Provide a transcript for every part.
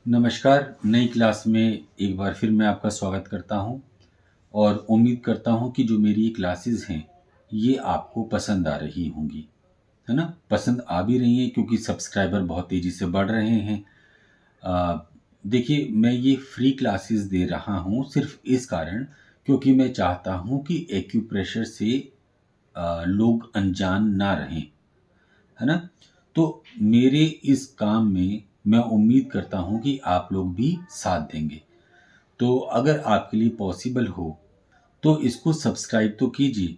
नमस्कार। नई क्लास में एक बार फिर मैं आपका स्वागत करता हूं और उम्मीद करता हूं कि जो मेरी क्लासेस हैं ये आपको पसंद आ रही होंगी, है ना? पसंद आ भी रही हैं क्योंकि सब्सक्राइबर बहुत तेज़ी से बढ़ रहे हैं। अ, देखिए, मैं ये फ्री क्लासेस दे रहा हूं सिर्फ इस कारण क्योंकि मैं चाहता हूं कि एक्यूप्रेशर से लोग अनजान ना रहें, है ना? तो मेरे इस काम में मैं उम्मीद करता हूँ कि आप लोग भी साथ देंगे। तो अगर आपके लिए पॉसिबल हो, तो इसको सब्सक्राइब तो कीजिए,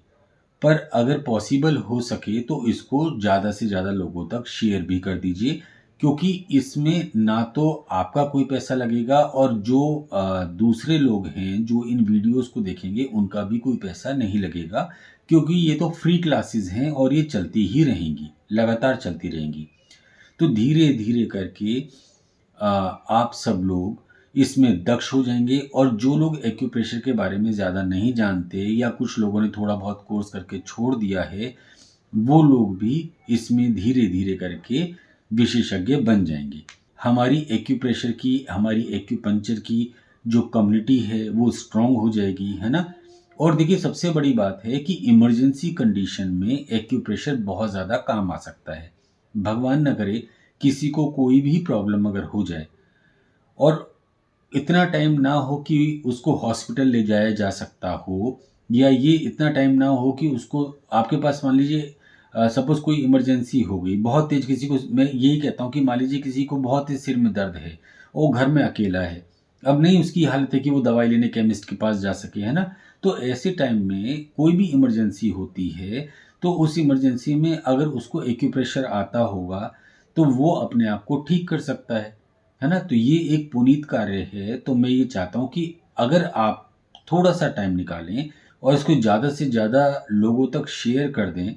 पर अगर पॉसिबल हो सके तो इसको ज़्यादा से ज़्यादा लोगों तक शेयर भी कर दीजिए, क्योंकि इसमें ना तो आपका कोई पैसा लगेगा और जो दूसरे लोग हैं जो इन वीडियोस को देखेंगे उनका भी कोई पैसा नहीं लगेगा, क्योंकि ये तो फ्री क्लासेस हैं और ये चलती ही रहेंगी, लगातार चलती रहेंगी। तो धीरे-धीरे करके आप सब लोग इसमें दक्ष हो जाएँगे और जो लोग एक्यूप्रेशर के बारे में ज़्यादा नहीं जानते या कुछ लोगों ने थोड़ा बहुत कोर्स करके छोड़ दिया है, वो लोग भी इसमें धीरे-धीरे करके विशेषज्ञ बन जाएँगे। हमारी एक्यूपंक्चर की जो कम्युनिटी है, वो स्ट्रॉन्ग हो जाएगी, है ना? और देखिए, सबसे बड़ी बात है कि इमरजेंसी कंडीशन में एक्यूप्रेशर बहुत ज़्यादा काम आ सकता है। भगवान ना करे किसी को कोई भी प्रॉब्लम अगर हो जाए और इतना टाइम ना हो कि उसको हॉस्पिटल ले जाया जा सकता हो, या ये इतना टाइम ना हो कि उसको आपके पास मान लीजिए सपोज़ कोई इमरजेंसी हो गई, बहुत तेज़ किसी को, मैं यही कहता हूँ कि मान लीजिए किसी को बहुत तेज़ सिर में दर्द है, वो घर में अकेला है। अब नहीं उसकी हालत है कि वो दवाई लेने केमिस्ट के पास जा सके, है ना? तो ऐसे टाइम में कोई भी इमरजेंसी होती है, तो उस इमरजेंसी में अगर उसको एक्यूप्रेशर आता होगा, तो वो अपने आप को ठीक कर सकता है ना? तो ये एक पुनीत कार्य है, तो मैं ये चाहता हूँ कि अगर आप थोड़ा-सा टाइम निकालें और इसको ज़्यादा से ज़्यादा लोगों तक शेयर कर दें,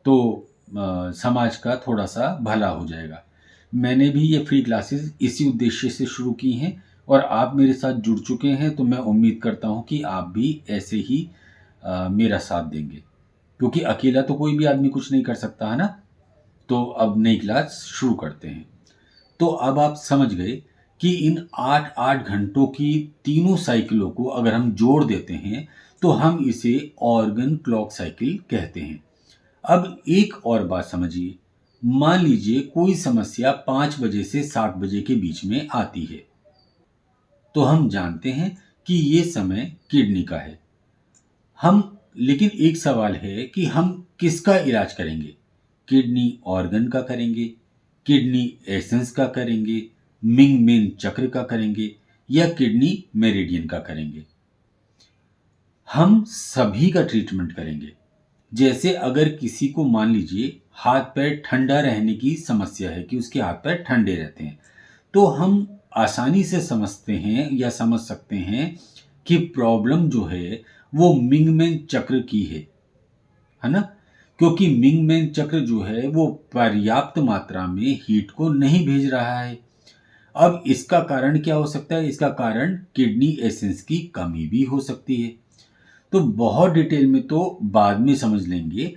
तो समाज का थोड़ा-सा भला हो जाएगा। मैंने भी ये फ्री क्लासेस इसी उद्देश्य से शुरू की हैं और आप मेरे साथ जुड़ चुके हैं, तो मैं उम्मीद करता हूँ कि आप भी ऐसे ही मेरा साथ देंगे। क्योंकि अकेला तो कोई भी आदमी कुछ नहीं कर सकता, है ना? तो अब नई क्लास शुरू करते हैं। तो अब आप समझ गए कि इन 8-8 घंटों की तीनों साइकिलों को अगर हम जोड़ देते हैं, तो हम इसे ऑर्गन क्लॉक साइकिल कहते हैं। अब एक और बात समझिए, मान लीजिए कोई समस्या 5 बजे से 7 बजे के बीच में आती है, तो हम जानते हैं कि ये समय किडनी का है। हम लेकिन एक सवाल है कि हम किसका इलाज करेंगे? किडनी ऑर्गन का करेंगे, किडनी एसेंस का करेंगे, मिंग-मेन चक्र का करेंगे या किडनी मेरिडियन का करेंगे? हम सभी का ट्रीटमेंट करेंगे। जैसे अगर किसी को मान लीजिए हाथ-पैर ठंडा रहने की समस्या है कि उसके हाथ-पैर ठंडे रहते हैं, तो हम आसानी से समझते हैं या समझ सकते हैं कि प्रॉब्लम जो है वो मिंगमेन चक्र की है ना? क्योंकि मिंगमेन चक्र जो है वो पर्याप्त मात्रा में हीट को नहीं भेज रहा है। अब इसका कारण क्या हो सकता है? इसका कारण किडनी एसेंस की कमी भी हो सकती है। तो बहुत डिटेल में तो बाद में समझ लेंगे,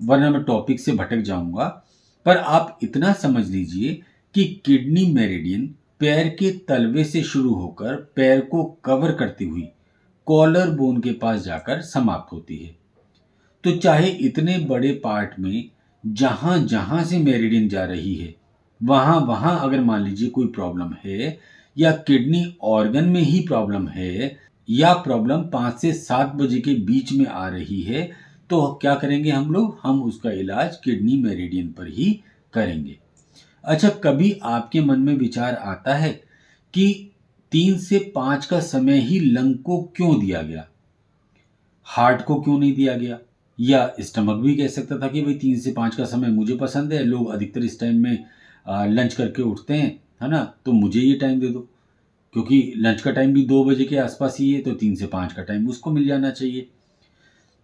वरना मैं टॉपिक से भटक जाऊँगा। पर आप इतना समझ लीजिए कि किडनी मेरिडियन पैर के तलवे से शुरू होकर पैर को कवर करती हुई कॉलर बोन के पास जाकर समाप्त होती है। तो चाहे इतने बड़े पार्ट में जहाँ-जहाँ से मेरिडियन जा रही है, वहाँ-वहाँ अगर मान लीजिए कोई प्रॉब्लम है या किडनी ऑर्गन में ही प्रॉब्लम है या प्रॉब्लम 5 से 7 बजे के बीच में आ रही है, तो क्या करेंगे हम लोग? हम उसका इलाज किडनी मेरिडियन पर ही करेंगे। अच्छा, कभी आपके मन में विचार आता है कि 3 से 5 का समय ही लंग को क्यों दिया गया? हार्ट को क्यों नहीं दिया गया? या स्टमक भी कह सकता था कि भई 3 से 5 का समय मुझे पसंद है, लोग अधिकतर इस टाइम में लंच करके उठते हैं, है ना? तो मुझे ये टाइम दे दो, क्योंकि लंच का टाइम भी 2 बजे के आस-पास ही है, तो 3 से 5 का टाइम उसको मिल जाना चाहिए।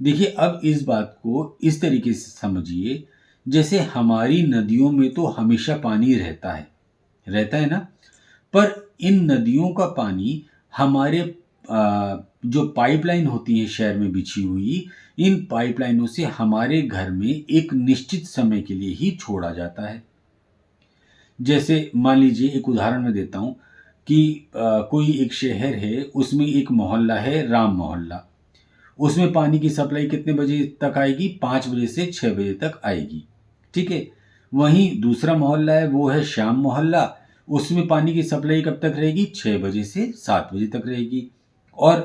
देखिए, अब इस बात को इस तरीके से समझिए, जैसे हमारी नदियों में तो हमेशा पानी रहता है ना? पर इन नदियों का पानी हमारे जो पाइपलाइन होती है शहर में बिछी हुई, इन पाइपलाइनों से हमारे घर में एक निश्चित समय के लिए ही छोड़ा जाता है। जैसे मान लीजिए एक उदाहरण मैं देता हूँ कि कोई एक शहर है, उसमें एक मोहल्ला है राम मोहल्ला। उसमें पानी की सप्लाई कितने बजे तक आएगी? 5 बजे से 6 बजे तक आएगी, ठीक है? वहीं दूसरा मोहल्ला है, वो है श्याम मोहल्ला, उसमें पानी की सप्लाई कब तक रहेगी? 6 बजे से 7 बजे तक रहेगी। और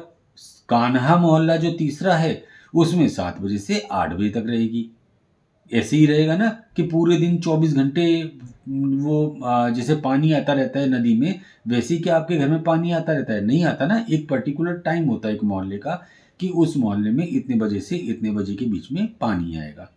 कान्हा मोहल्ला जो तीसरा है, उसमें 7 बजे से 8 बजे तक रहेगी। ऐसे ही रहेगा ना कि पूरे दिन 24 घंटे वो जैसे पानी आता रहता है नदी में, वैसे ही क्या आपके घर में पानी आता रहता है? नहीं आता ना, एक पर्टिकुलर टाइम होता है एक मोहल्ले का कि उस मोहल्ले में इतने बजे से इतने बजे के बीच में पानी आएगा।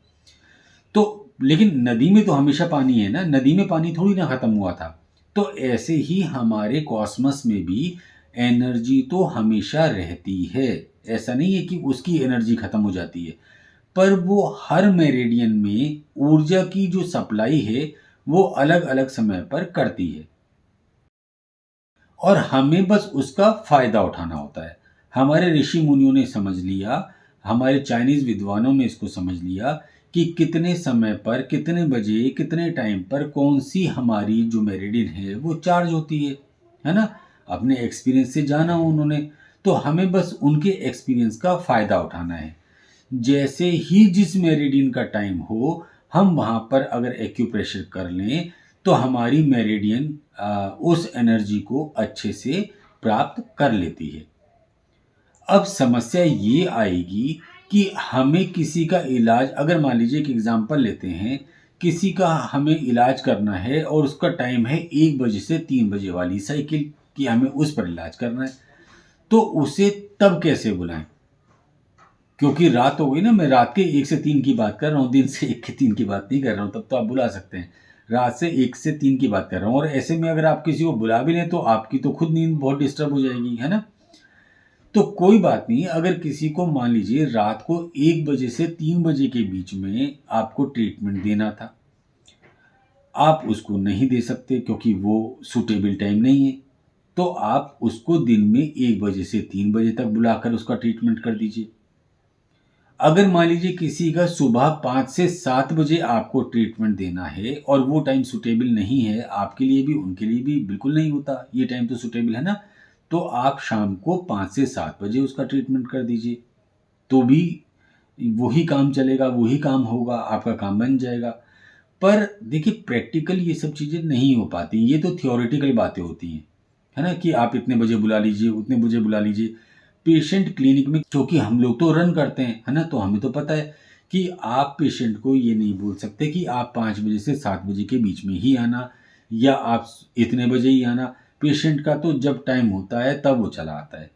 तो लेकिन नदी में तो हमेशा पानी है ना, नदी में पानी थोड़ी ना खत्म हुआ था। तो ऐसे ही हमारे कॉस्मस में भी एनर्जी तो हमेशा रहती है। ऐसा नहीं है कि उसकी एनर्जी खत्म हो जाती है, पर वो हर मेरिडियन में ऊर्जा की जो सप्लाई है, वो अलग-अलग समय पर करती है और हमें बस उसका फ़ायदा उठाना होता है। हमारे ऋषि मुनियों ने समझ लिया, हमारे चाइनीज़ विद्वानों ने इसको समझ लिया कि कितने समय पर, कितने बजे, कितने टाइम पर कौन-सी हमारी जो मेरिडियन है, वो चार्ज होती है ना? अपने एक्सपीरियंस से जाना उन्होंने, तो हमें बस उनके एक्सपीरियंस का फ़ायदा उठाना है। जैसे ही जिस मेरिडियन का टाइम हो, हम वहाँ पर अगर एक्यूप्रेशर कर लें, तो हमारी मेरिडियन उस एनर्जी को अच्छे से प्राप्त कर लेती है। अब समस्या ये आएगी कि हमें किसी का इलाज, अगर मान लीजिए एक एग्ज़ाम्पल लेते हैं, किसी का हमें इलाज करना है और उसका टाइम है 1 बजे से 3 बजे वाली साइकिल कि हमें उस पर इलाज करना है, तो उसे तब कैसे बुलाएँ? क्योंकि रात हो गई ना, मैं रात के 1 से 3 की बात कर रहा हूँ, दिन से 1 के 3 की बात नहीं कर रहा हूँ, तब तो आप बुला सकते हैं। रात से 1 से 3 की बात कर रहा हूँ और ऐसे में अगर आप किसी को बुला भी लें तो आपकी तो खुद नींद बहुत डिस्टर्ब हो जाएगी, है ना? तो कोई बात नहीं, अगर किसी को मान लीजिए रात को 1 बजे से 3 बजे के बीच में आपको ट्रीटमेंट देना था, आप उसको नहीं दे सकते क्योंकि वो सूटेबल टाइम नहीं है, तो आप उसको दिन में 1 बजे से 3 बजे तक बुलाकर उसका ट्रीटमेंट कर दीजिए। अगर मान लीजिए किसी का सुबह 5 से 7 बजे आपको ट्रीटमेंट देना है और वो टाइम सूटेबल नहीं है, आपके लिए भी, उनके लिए भी बिल्कुल नहीं होता, ये टाइम तो सूटेबल है ना, तो आप शाम को 5 से 7 बजे उसका ट्रीटमेंट कर दीजिए, तो भी वही काम चलेगा, वही काम होगा, आपका काम बन जाएगा। पर देखिए प्रैक्टिकल ये सब चीज़ें नहीं हो पाती, ये तो थ्योरेटिकल बातें होती हैं, है ना? कि आप इतने बजे बुला लीजिए, उतने बजे बुला लीजिए। पेशेंट क्लिनिक में, क्योंकि हम लोग तो रन करते हैं, है ना? तो हमें तो पता है कि आप पेशेंट को ये नहीं बोल सकते कि आप 5 बजे से 7 बजे के बीच में ही आना या आप इतने बजे ही आना। पेशेंट का तो जब टाइम होता है तब वो चला आता है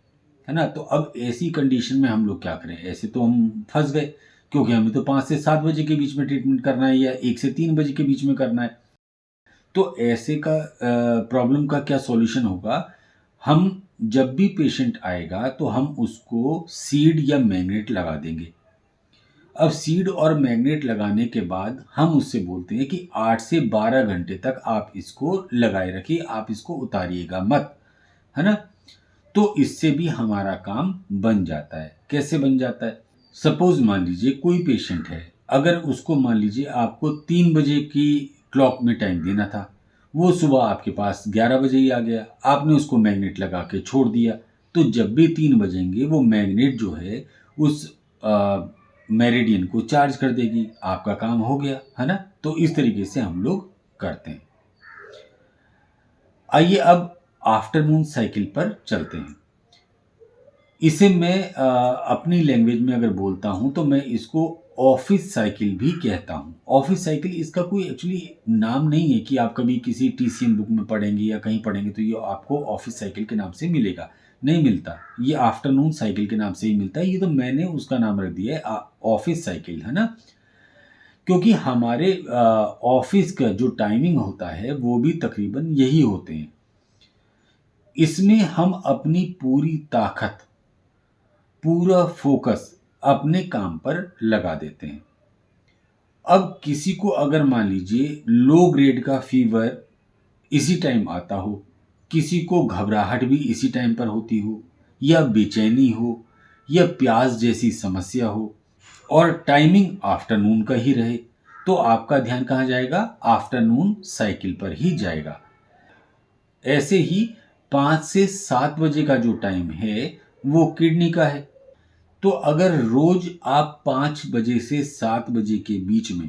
ना? तो अब ऐसी कंडीशन में हम लोग क्या करें? ऐसे तो हम फँस गए, क्योंकि हमें तो 5 से 7 बजे के बीच में ट्रीटमेंट करना है या 1 से 3 बजे के बीच में करना है। तो ऐसे का प्रॉब्लम का क्या सॉल्यूशन होगा? हम जब भी पेशेंट आएगा तो हम उसको सीड या मैग्नेट लगा देंगे। अब सीड और मैग्नेट लगाने के बाद हम उससे बोलते हैं कि 8 से 12 घंटे तक आप इसको लगाए रखिए, आप इसको उतारिएगा मत, है ना? तो इससे भी हमारा काम बन जाता है। कैसे बन जाता है? सपोज़ मान लीजिए कोई पेशेंट है, अगर उसको मान लीजिए आपको 3 बजे की क्लॉक में टाइम देना था, वो सुबह आपके पास 11 बजे ही आ गया, आपने उसको मैग्नेट लगा के छोड़ दिया, तो जब भी 3 बजेंगे वो मैग्नेट जो है उस मेरिडियन को चार्ज कर देगी, आपका काम हो गया, है ना? तो इस तरीके से हम लोग करते हैं। आइए अब आफ्टरनून साइकिल पर चलते हैं। इसे मैं अपनी लैंग्वेज में अगर बोलता हूँ तो मैं इसको ऑफ़िस साइकिल भी कहता हूँ। ऑफ़िस साइकिल इसका कोई एक्चुअली नाम नहीं है कि आप कभी किसी टीसीएन बुक में पढ़ेंगे या कहीं पढ़ेंगे तो ये आपको ऑफ़िस साइकिल के नाम से मिलेगा, नहीं मिलता। ये आफ्टरनून साइकिल के नाम से ही मिलता है, ये तो मैंने उसका नाम रख दिया है ऑफ़िस साइकिल, है ना? क्योंकि हमारे ऑफ़िस का जो टाइमिंग होता है वो भी तकरीबन यही होते हैं। इसमें हम अपनी पूरी ताकत, पूरा फ़ोकस अपने काम पर लगा देते हैं। अब किसी को अगर मान लीजिए लो ग्रेड का फ़ीवर इसी टाइम आता हो, किसी को घबराहट भी इसी टाइम पर होती हो या बेचैनी हो या प्यास जैसी समस्या हो और टाइमिंग आफ्टरनून का ही रहे, तो आपका ध्यान कहाँ जाएगा? आफ्टरनून साइकिल पर ही जाएगा। ऐसे ही 5 से 7 बजे का जो टाइम है वो किडनी का है। तो अगर रोज आप 5 बजे से 7 बजे के बीच में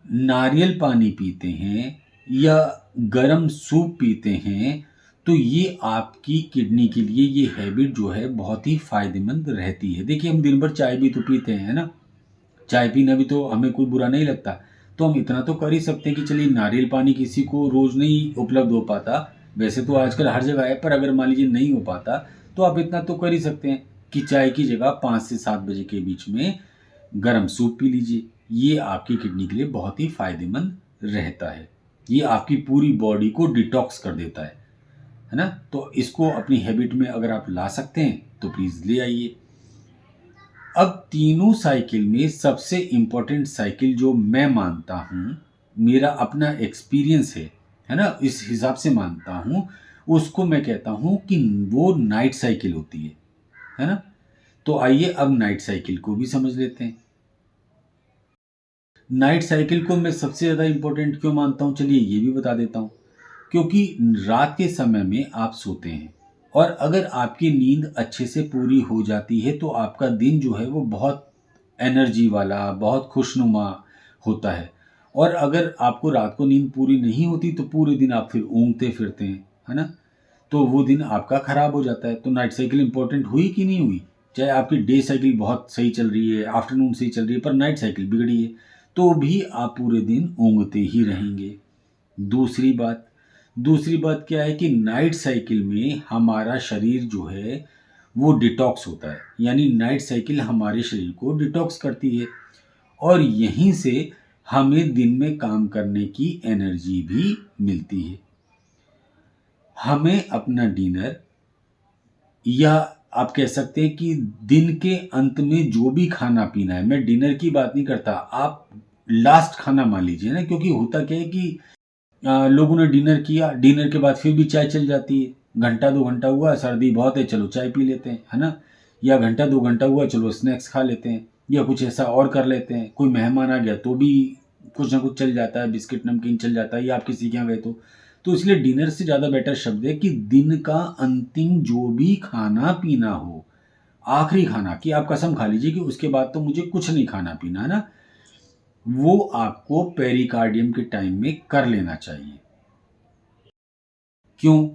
नारियल पानी पीते हैं या गर्म सूप पीते हैं, तो ये आपकी किडनी के लिए ये हैबिट जो है बहुत ही फ़ायदेमंद रहती है। देखिए, हम दिन भर चाय भी तो पीते हैं, है ना? चाय पीना भी तो हमें कोई बुरा नहीं लगता। तो हम इतना तो कर ही सकते हैं कि चलिए, नारियल पानी किसी को रोज़ नहीं उपलब्ध हो पाता, वैसे तो आजकल हर जगह है, पर अगर मान लीजिए नहीं हो पाता, तो आप इतना तो कर ही सकते हैं कि चाय की जगह 5 से 7 बजे के बीच में गरम सूप पी लीजिए। ये आपकी किडनी के लिए बहुत ही फ़ायदेमंद रहता है। ये आपकी पूरी बॉडी को डिटॉक्स कर देता है ना? तो इसको अपनी हैबिट में अगर आप ला सकते हैं, तो प्लीज़ ले आइए। अब तीनों साइकिल में सबसे इम्पोर्टेंट साइकिल जो मैं मानता हूँ, मेरा अपना एक्सपीरियंस है ना? इस हिसाब से मानता हूँ, उसको मैं कहता हूँ कि वो नाइट साइकिल होती है ना? तो आइए अब नाइट साइकिल को भी समझ लेते हैं। नाइट साइकिल को मैं सबसे ज़्यादा इम्पोर्टेंट क्यों मानता हूँ, चलिए ये भी बता देता हूँ। क्योंकि रात के समय में आप सोते हैं और अगर आपकी नींद अच्छे से पूरी हो जाती है, तो आपका दिन जो है वो बहुत एनर्जी वाला, बहुत खुशनुमा होता है। और अगर आपको रात को नींद पूरी नहीं होती, तो पूरे दिन आप फिर ऊँघते फिरते हैं, है ना? तो वो दिन आपका खराब हो जाता है। तो नाइट साइकिल इम्पोर्टेंट हुई कि नहीं हुई? चाहे आपकी डे साइकिल बहुत सही चल रही है, आफ्टरनून सही चल रही है, पर नाइट साइकिल बिगड़ी है, तो भी आप पूरे दिन ऊँघते ही रहेंगे। दूसरी बात दूसरी बात क्या है कि नाइट साइकिल में हमारा शरीर जो है वो डिटॉक्स होता है। यानी नाइट साइकिल हमारे शरीर को डिटॉक्स करती है और यहीं से हमें दिन में काम करने की एनर्जी भी मिलती है। हमें अपना डिनर, या आप कह सकते हैं कि दिन के अंत में जो भी खाना-पीना है, मैं डिनर की बात नहीं करता, आप लास्ट खाना मान लीजिए ना, क्योंकि होता क्या है कि लोगों ने डिनर किया, डिनर के बाद फिर भी चाय चल जाती है। घंटा 2 घंटा हुआ, सर्दी बहुत है, चलो चाय पी लेते हैं, है ना? या घंटा 2 घंटा हुआ, चलो स्नैक्स खा लेते हैं या कुछ ऐसा और कर लेते हैं। कोई मेहमान आ गया तो भी कुछ ना कुछ चल जाता है, बिस्किट नमकीन चल जाता है, या आप किसी के यहाँ गए तो। तो इसलिए डिनर से ज़्यादा बेटर शब्द है कि दिन का अंतिम जो भी खाना-पीना हो, आखिरी खाना, कि आप कसम खा लीजिए कि उसके बाद तो मुझे कुछ नहीं खाना-पीना, है ना? वो आपको पेरिकार्डियम के टाइम में कर लेना चाहिए। क्यों?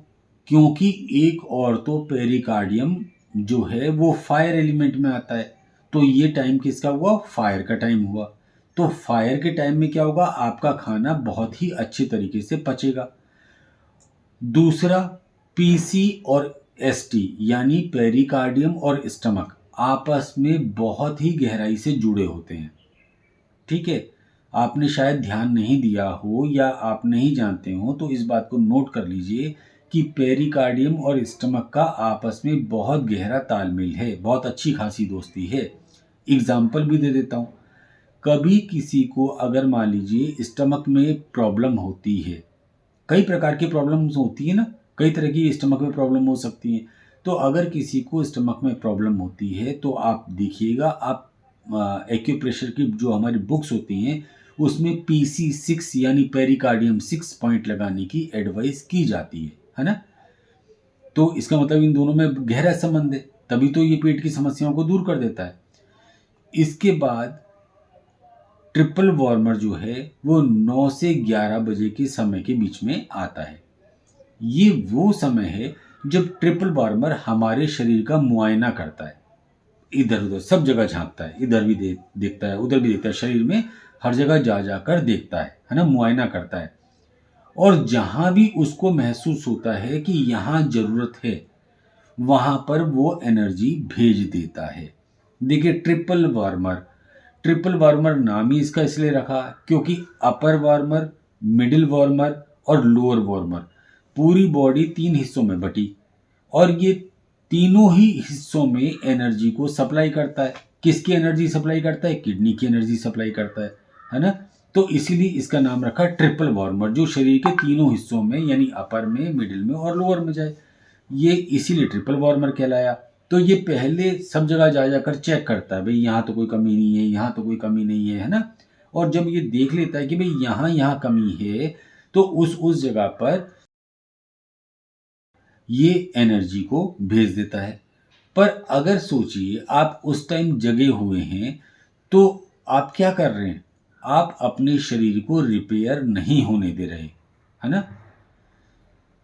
क्योंकि एक और तो पेरिकार्डियम जो है वो फायर एलिमेंट में आता है। तो ये टाइम किसका हुआ? फायर का टाइम हुआ। तो फायर के टाइम में क्या होगा? आपका खाना बहुत ही अच्छे तरीके से पचेगा। दूसरा, पीसी और एसटी यानी पेरिकार्डियम और स्टमक आपस में बहुत ही गहराई से जुड़े होते हैं। ठीक है? आपने शायद ध्यान नहीं दिया हो या आप नहीं जानते हो, तो इस बात को नोट कर लीजिए कि पेरिकार्डियम और स्टमक का आपस में बहुत गहरा तालमेल है, बहुत अच्छी खासी दोस्ती है। एग्ज़ाम्पल भी दे देता हूँ। कभी किसी को अगर मान लीजिए स्टमक में प्रॉब्लम होती है, कई प्रकार की प्रॉब्लम्स होती है ना, कई तरह की स्टमक में प्रॉब्लम हो सकती है। तो अगर किसी को स्टमक में प्रॉब्लम होती है, तो आप देखिएगा, आप एक्यूप्रेशर की जो हमारी बुक्स होती हैं, उसमें PC6 यानी पेरिकार्डियम 6 पॉइंट लगाने की एडवाइस की जाती है ना? तो इसका मतलब इन दोनों में गहरा संबंध है, तभी तो ये पेट की समस्याओं को दूर कर देता है। इसके बाद ट्रिपल वार्मर जो है वो 9 से 11 बजे के समय के बीच में आता है। ये वो समय है जब ट्रिपल वार्मर हमारे शरीर का मुआयना करता है। इधर-उधर सब जगह झाँकता है, इधर भी देखता है, उधर भी देखता है, शरीर में हर जगह जा कर देखता है ना? मुआयना करता है। और जहाँ भी उसको महसूस होता है कि यहाँ ज़रूरत है, वहाँ पर वो एनर्जी भेज देता है। देखिए, ट्रिपल वार्मर नाम ही इसका इसलिए रखा क्योंकि अपर वार्मर, मिडिल वार्मर और लोअर वार्मर पूरी बॉडी 3 हिस्सों में बटी, और ये तीनों ही हिस्सों में एनर्जी को सप्लाई करता है। किसकी एनर्जी सप्लाई करता है? किडनी की एनर्जी सप्लाई करता है ना? तो इसीलिए इसका नाम रखा ट्रिपल वार्मर, जो शरीर के तीनों हिस्सों में यानी अपर में, मिडिल में और लोअर में जाए। ये इसीलिए ट्रिपल वार्मर कहलाया। तो ये पहले सब जगह जा जाकर चेक करता है, भाई यहाँ तो कोई कमी नहीं है, यहाँ तो कोई कमी नहीं है ना? और जब ये देख लेता है कि भाई यहाँ यहाँ कमी है, तो उस जगह पर ये एनर्जी को भेज देता है। पर अगर सोचिए आप उस टाइम जगे हुए हैं, तो आप क्या कर रहे हैं? आप अपने शरीर को रिपेयर नहीं होने दे रहे, है ना?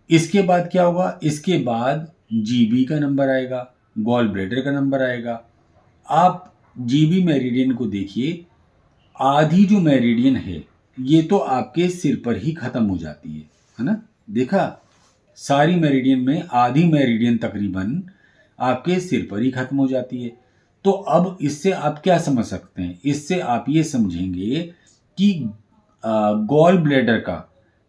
इसके बाद क्या होगा? इसके बाद जीबी का नंबर आएगा, गॉल ब्लैडर का नंबर आएगा। आप जीबी मेरिडियन को देखिए, आधी जो मेरिडियन है, ये तो आपके सिर पर ही खत्म हो जाती है ना? देखा? सारी मेरिडियन में आधी मेरिडियन तकरीबन आपके सिर पर ही खत्म हो जाती है। तो अब इससे आप क्या समझ सकते हैं? इससे आप ये समझेंगे कि गॉल ब्लैडर का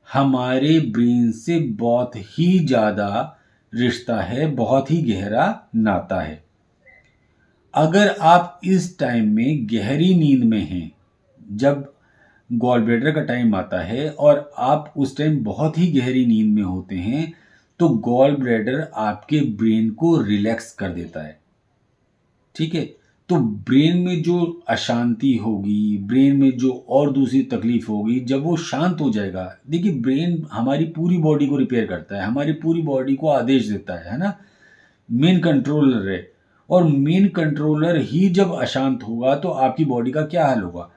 हमारे ब्रेन से बहुत ही ज़्यादा रिश्ता है, बहुत ही गहरा नाता है। अगर आप इस टाइम में गहरी नींद में हैं, जब गॉल ब्लैडर का टाइम आता है और आप उस टाइम बहुत ही गहरी नींद में होते हैं, तो गॉल ब्लैडर आपके ब्रेन को रिलैक्स कर देता है। ठीक है? तो ब्रेन में जो अशांति होगी, ब्रेन में जो और दूसरी तकलीफ होगी, जब वो शांत हो जाएगा, देखिए ब्रेन हमारी पूरी बॉडी को रिपेयर करता है, हमारी पूरी बॉडी को आदेश देता है ना? मेन कंट्रोलर है। और मेन कंट्रोलर ही जब अशांत होगा तो आपकी बॉडी का क्या हाल होगा?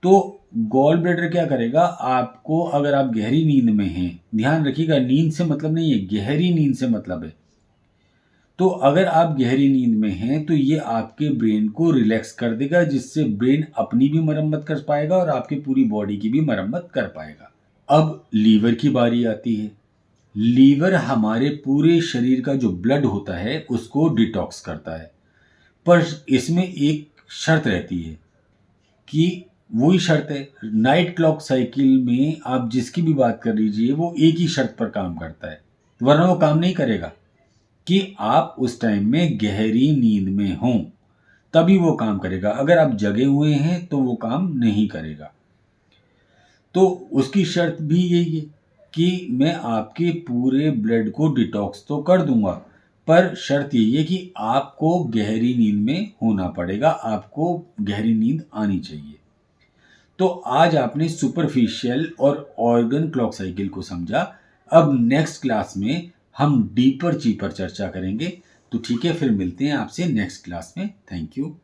तो गॉल ब्लैडर क्या करेगा? आपको, अगर आप गहरी नींद में हैं, ध्यान रखिएगा, नींद से मतलब नहीं है, गहरी नींद से मतलब है। तो अगर आप गहरी नींद में हैं, तो ये आपके ब्रेन को रिलैक्स कर देगा, जिससे ब्रेन अपनी भी मरम्मत कर पाएगा और आपकी पूरी बॉडी की भी मरम्मत कर पाएगा। अब लीवर की बारी आती है। लीवर हमारे पूरे शरीर का जो ब्लड होता है उसको डिटॉक्स करता है, पर इसमें एक शर्त रहती है कि वही शर्त है, नाइट क्लॉक साइकिल में आप जिसकी भी बात कर लीजिए, वो एक ही शर्त पर काम करता है, वरना वो काम नहीं करेगा। कि आप उस टाइम में गहरी नींद में हों, तभी वो काम करेगा। अगर आप जगे हुए हैं तो वो काम नहीं करेगा। तो उसकी शर्त भी यही है कि मैं आपके पूरे ब्लड को डिटॉक्स तो कर दूंगा, पर शर्त यही है कि आपको गहरी नींद में होना पड़ेगा, आपको गहरी नींद आनी चाहिए। तो आज आपने सुपरफिशियल और ऑर्गन क्लॉक साइकिल को समझा। अब नेक्स्ट क्लास में हम डीपर चीपर चर्चा करेंगे। तो ठीक है, फिर मिलते हैं आपसे नेक्स्ट क्लास में। Thank you.